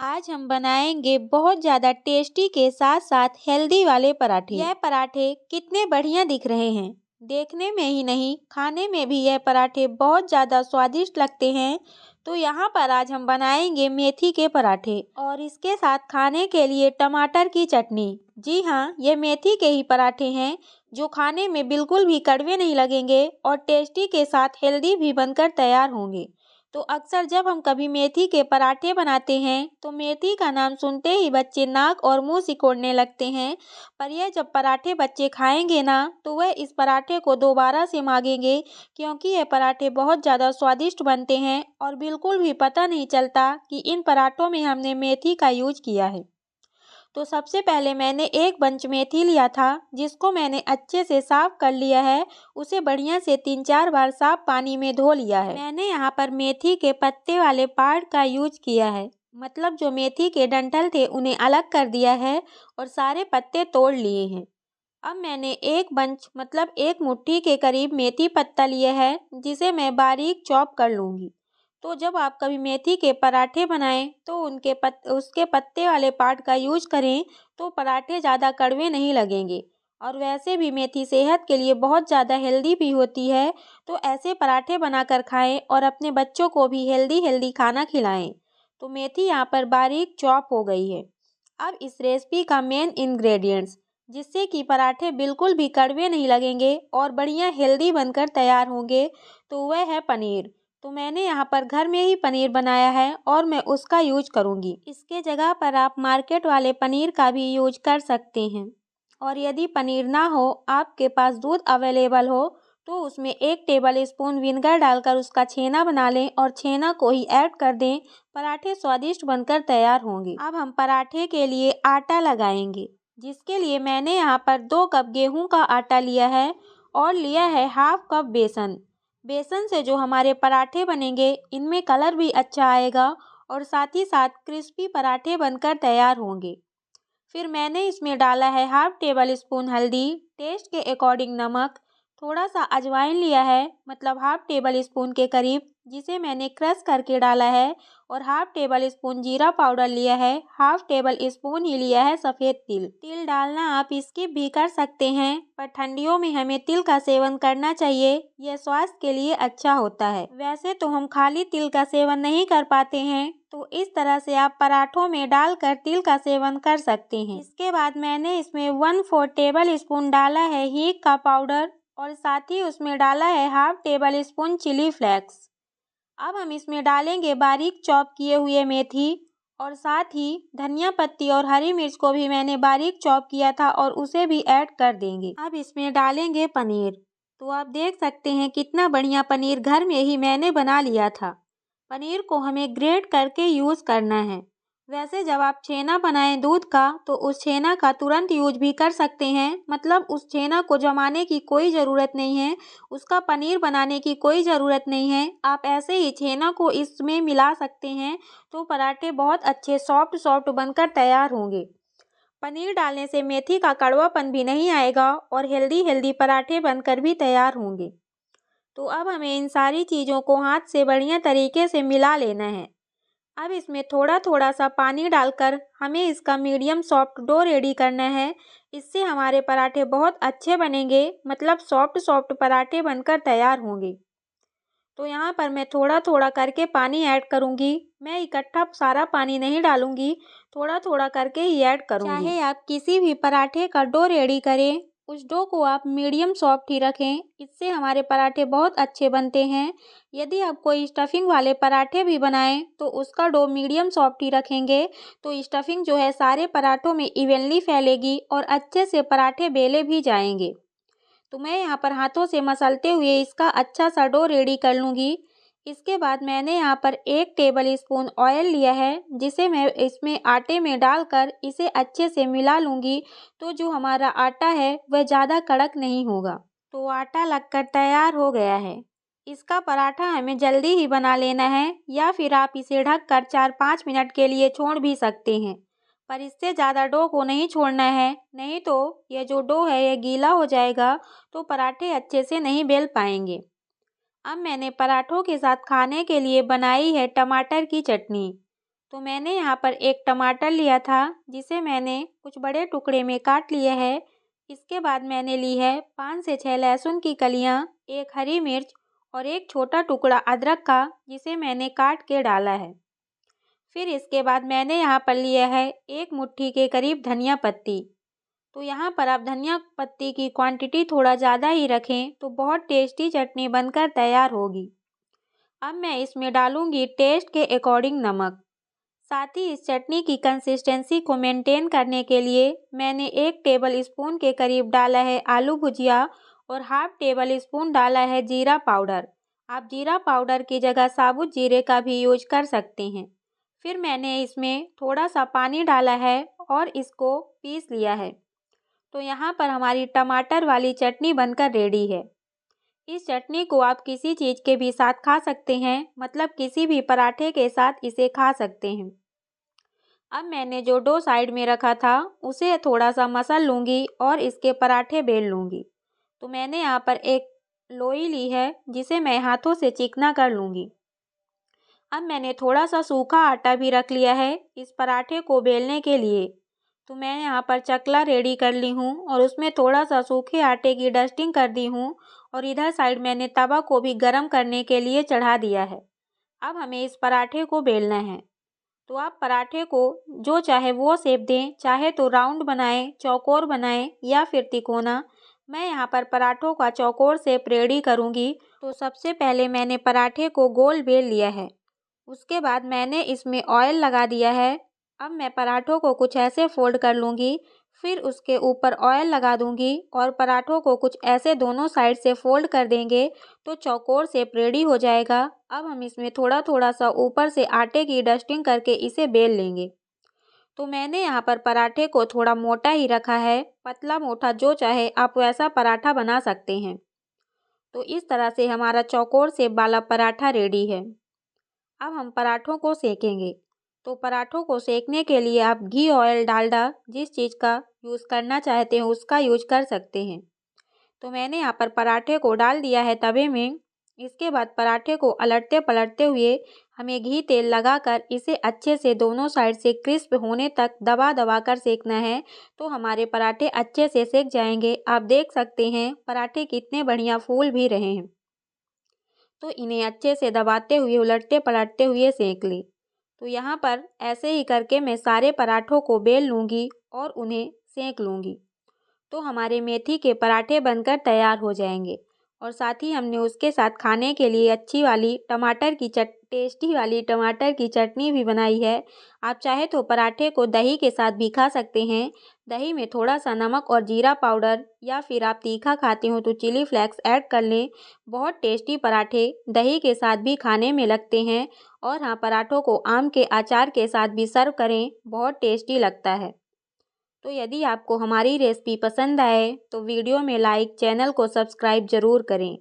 आज हम बनाएंगे बहुत ज़्यादा टेस्टी के साथ साथ हेल्दी वाले पराठे। यह पराठे कितने बढ़िया दिख रहे हैं। देखने में ही नहीं, खाने में भी यह पराठे बहुत ज़्यादा स्वादिष्ट लगते हैं। तो यहाँ पर आज हम बनाएंगे मेथी के पराठे और इसके साथ खाने के लिए टमाटर की चटनी। जी हाँ, ये मेथी के ही पराठे हैं जो खाने में बिल्कुल भी कड़वे नहीं लगेंगे और टेस्टी के साथ हेल्दी भी बनकर तैयार होंगे। तो अक्सर जब हम कभी मेथी के पराठे बनाते हैं तो मेथी का नाम सुनते ही बच्चे नाक और मुंह सिकोड़ने लगते हैं। पर यह जब पराठे बच्चे खाएंगे ना तो वह इस पराठे को दोबारा से मांगेंगे, क्योंकि यह पराठे बहुत ज़्यादा स्वादिष्ट बनते हैं और बिल्कुल भी पता नहीं चलता कि इन पराठों में हमने मेथी का यूज किया है। तो सबसे पहले मैंने एक बंच मेथी लिया था जिसको मैंने अच्छे से साफ कर लिया है। उसे बढ़िया से 3-4 बार साफ पानी में धो लिया है। मैंने यहाँ पर मेथी के पत्ते वाले पार्ट का यूज किया है, मतलब जो मेथी के डंठल थे उन्हें अलग कर दिया है और सारे पत्ते तोड़ लिए हैं। अब मैंने एक बंच मतलब एक मुट्ठी के करीब मेथी पत्ता लिया है जिसे मैं बारीक चॉप कर लूँगी। तो जब आप कभी मेथी के पराठे बनाएं तो उसके पत्ते वाले पार्ट का यूज करें तो पराठे ज़्यादा कड़वे नहीं लगेंगे। और वैसे भी मेथी सेहत के लिए बहुत ज़्यादा हेल्दी भी होती है। तो ऐसे पराठे बनाकर खाएं और अपने बच्चों को भी हेल्दी हेल्दी खाना खिलाएं। तो मेथी यहाँ पर बारीक चॉप हो गई है। अब इस रेसिपी का मेन इंग्रेडिएंट्स जिससे कि पराठे बिल्कुल भी कड़वे नहीं लगेंगे और बढ़िया हेल्दी बनकर तैयार होंगे, तो वह है पनीर। तो मैंने यहाँ पर घर में ही पनीर बनाया है और मैं उसका यूज करूँगी। इसके जगह पर आप मार्केट वाले पनीर का भी यूज कर सकते हैं। और यदि पनीर ना हो, आपके पास दूध अवेलेबल हो, तो उसमें 1 टेबल स्पून विनेगर डालकर उसका छेना बना लें और छेना को ही ऐड कर दें। पराठे स्वादिष्ट बनकर तैयार होंगे। अब हम पराठे के लिए आटा लगाएंगे, जिसके लिए मैंने यहाँ पर 2 कप गेहूं का आटा लिया है और लिया है हाफ कप बेसन। बेसन से जो हमारे पराठे बनेंगे इनमें कलर भी अच्छा आएगा और साथ ही साथ क्रिस्पी पराठे बनकर तैयार होंगे। फिर मैंने इसमें डाला है हाफ टेबल स्पून हल्दी, टेस्ट के अकॉर्डिंग नमक, थोड़ा सा अजवाइन लिया है मतलब हाफ टेबल स्पून के करीब, जिसे मैंने क्रश करके डाला है, और हाफ टेबल स्पून जीरा पाउडर लिया है। हाफ टेबल स्पून ही लिया है सफ़ेद तिल। तिल डालना आप स्किप भी कर सकते हैं, पर ठंडियों में हमें तिल का सेवन करना चाहिए, यह स्वास्थ्य के लिए अच्छा होता है। वैसे तो हम खाली तिल का सेवन नहीं कर पाते हैं, तो इस तरह से आप पराठों में डालकर तिल का सेवन कर सकते हैं। इसके बाद मैंने इसमें 1/4 टेबल स्पून डाला है हींग का पाउडर और साथ ही उसमें डाला है half tablespoon chilli flakes. अब हम इसमें डालेंगे बारीक चॉप किए हुए मेथी और साथ ही धनिया पत्ती और हरी मिर्च को भी मैंने बारीक चॉप किया था और उसे भी ऐड कर देंगे। अब इसमें डालेंगे पनीर। तो आप देख सकते हैं कितना बढ़िया पनीर घर में ही मैंने बना लिया था। पनीर को हमें ग्रेट करके यूज़ करना है। वैसे जब आप छेना बनाएं दूध का तो उस छेना का तुरंत यूज भी कर सकते हैं, मतलब उस छेना को जमाने की कोई ज़रूरत नहीं है, उसका पनीर बनाने की कोई ज़रूरत नहीं है। आप ऐसे ही छेना को इसमें मिला सकते हैं तो पराठे बहुत अच्छे सॉफ्ट सॉफ्ट बनकर तैयार होंगे। पनीर डालने से मेथी का कड़वापन भी नहीं आएगा और हेल्दी हेल्दी पराठे बनकर भी तैयार होंगे। तो अब हमें इन सारी चीज़ों को हाथ से बढ़िया तरीके से मिला लेना है। अब इसमें थोड़ा थोड़ा सा पानी डालकर हमें इसका मीडियम सॉफ्ट डो रेडी करना है। इससे हमारे पराठे बहुत अच्छे बनेंगे, मतलब सॉफ्ट सॉफ्ट पराठे बनकर तैयार होंगे। तो यहाँ पर मैं थोड़ा थोड़ा करके पानी ऐड करूँगी। मैं इकट्ठा सारा पानी नहीं डालूँगी, थोड़ा थोड़ा करके ही ऐड करूँगी। चाहे आप किसी भी पराठे का डो रेडी करें, उस डो को आप मीडियम सॉफ्ट ही रखें, इससे हमारे पराठे बहुत अच्छे बनते हैं। यदि आप कोई स्टफिंग वाले पराठे भी बनाएं तो उसका डो मीडियम सॉफ्ट ही रखेंगे, तो स्टफिंग जो है सारे पराठों में इवनली फैलेगी और अच्छे से पराठे बेले भी जाएंगे। तो मैं यहाँ पर हाथों से मसलते हुए इसका अच्छा सा डो रेडी कर लूँगी। इसके बाद मैंने यहाँ पर 1 टेबल स्पून ऑयल लिया है, जिसे मैं इसमें आटे में डालकर इसे अच्छे से मिला लूँगी। तो जो हमारा आटा है वह ज़्यादा कड़क नहीं होगा। तो आटा लगकर तैयार हो गया है। इसका पराठा हमें जल्दी ही बना लेना है, या फिर आप इसे ढककर 4-5 मिनट के लिए छोड़ भी सकते हैं, पर इससे ज़्यादा डो को नहीं छोड़ना है, नहीं तो यह जो डो है यह गीला हो जाएगा तो पराठे अच्छे से नहीं बेल पाएंगे। अब मैंने पराठों के साथ खाने के लिए बनाई है टमाटर की चटनी। तो मैंने यहाँ पर एक टमाटर लिया था, जिसे मैंने कुछ बड़े टुकड़े में काट लिया है। इसके बाद मैंने ली है 5 से 6 लहसुन की कलियाँ, एक हरी मिर्च और एक छोटा टुकड़ा अदरक का, जिसे मैंने काट के डाला है। फिर इसके बाद मैंने यहाँ पर लिया है 1 मुट्ठी के करीब धनिया पत्ती। तो यहाँ पर आप धनिया पत्ती की क्वांटिटी थोड़ा ज़्यादा ही रखें तो बहुत टेस्टी चटनी बनकर तैयार होगी। अब मैं इसमें डालूँगी टेस्ट के अकॉर्डिंग नमक। साथ ही इस चटनी की कंसिस्टेंसी को मेंटेन करने के लिए मैंने 1 टेबल स्पून के करीब डाला है आलू भुजिया और हाफ टेबल स्पून डाला है जीरा पाउडर। आप जीरा पाउडर की जगह साबुत जीरे का भी यूज कर सकते हैं। फिर मैंने इसमें थोड़ा सा पानी डाला है और इसको पीस लिया है। तो यहाँ पर हमारी टमाटर वाली चटनी बनकर रेडी है। इस चटनी को आप किसी चीज़ के भी साथ खा सकते हैं, मतलब किसी भी पराठे के साथ इसे खा सकते हैं। अब मैंने जो डो साइड में रखा था उसे थोड़ा सा मसल लूँगी और इसके पराठे बेल लूँगी। तो मैंने यहाँ पर एक लोई ली है, जिसे मैं हाथों से चिकना कर लूँगी। अब मैंने थोड़ा सा सूखा आटा भी रख लिया है इस पराठे को बेलने के लिए। तो मैं यहाँ पर चकला रेडी कर ली हूँ और उसमें थोड़ा सा सूखे आटे की डस्टिंग कर दी हूँ और इधर साइड मैंने तवा को भी गर्म करने के लिए चढ़ा दिया है। अब हमें इस पराठे को बेलना है। तो आप पराठे को जो चाहे वो शेप दें, चाहे तो राउंड बनाएं, चौकोर बनाएं या फिर तिकोना। मैं यहाँ पर पराठों का चौकोर शेप रेडी करूँगी। तो सबसे पहले मैंने पराठे को गोल बेल लिया है। उसके बाद मैंने इसमें ऑयल लगा दिया है। अब मैं पराठों को कुछ ऐसे फोल्ड कर लूँगी, फिर उसके ऊपर ऑयल लगा दूँगी और पराठों को कुछ ऐसे दोनों साइड से फोल्ड कर देंगे तो चौकोर शेप रेडी हो जाएगा। अब हम इसमें थोड़ा थोड़ा सा ऊपर से आटे की डस्टिंग करके इसे बेल लेंगे। तो मैंने यहाँ पर पराठे को थोड़ा मोटा ही रखा है, पतला मोटा जो चाहे आप वैसा पराठा बना सकते हैं। तो इस तरह से हमारा चौकोर शेप वाला पराठा रेडी है। अब हम पराठों को सेकेंगे। तो पराठों को सेकने के लिए आप घी, ऑयल, डालडा जिस चीज़ का यूज़ करना चाहते हैं उसका यूज कर सकते हैं। तो मैंने यहाँ पर पराठे को डाल दिया है तवे में। इसके बाद पराठे को उलटते पलटते हुए हमें घी तेल लगाकर इसे अच्छे से दोनों साइड से क्रिस्प होने तक दबा दबा कर सेकना है। तो हमारे पराठे अच्छे से सेक जाएंगे। आप देख सकते हैं पराठे कितने बढ़िया फूल भी रहे हैं। तो इन्हें अच्छे से दबाते हुए उलटते पलटते हुए सेक लें। तो यहाँ पर ऐसे ही करके मैं सारे पराठों को बेल लूँगी और उन्हें सेक लूँगी। तो हमारे मेथी के पराठे बनकर तैयार हो जाएंगे। और साथ ही हमने उसके साथ खाने के लिए अच्छी वाली टेस्टी वाली टमाटर की चटनी भी बनाई है। आप चाहे तो पराठे को दही के साथ भी खा सकते हैं। दही में थोड़ा सा नमक और जीरा पाउडर, या फिर आप तीखा खाते हो तो चिली फ्लेक्स ऐड कर लें। बहुत टेस्टी पराठे दही के साथ भी खाने में लगते हैं। और हाँ, पराठों को आम के अचार के साथ भी सर्व करें, बहुत टेस्टी लगता है। तो यदि आपको हमारी रेसिपी पसंद आए तो वीडियो में लाइक, चैनल को सब्सक्राइब ज़रूर करें।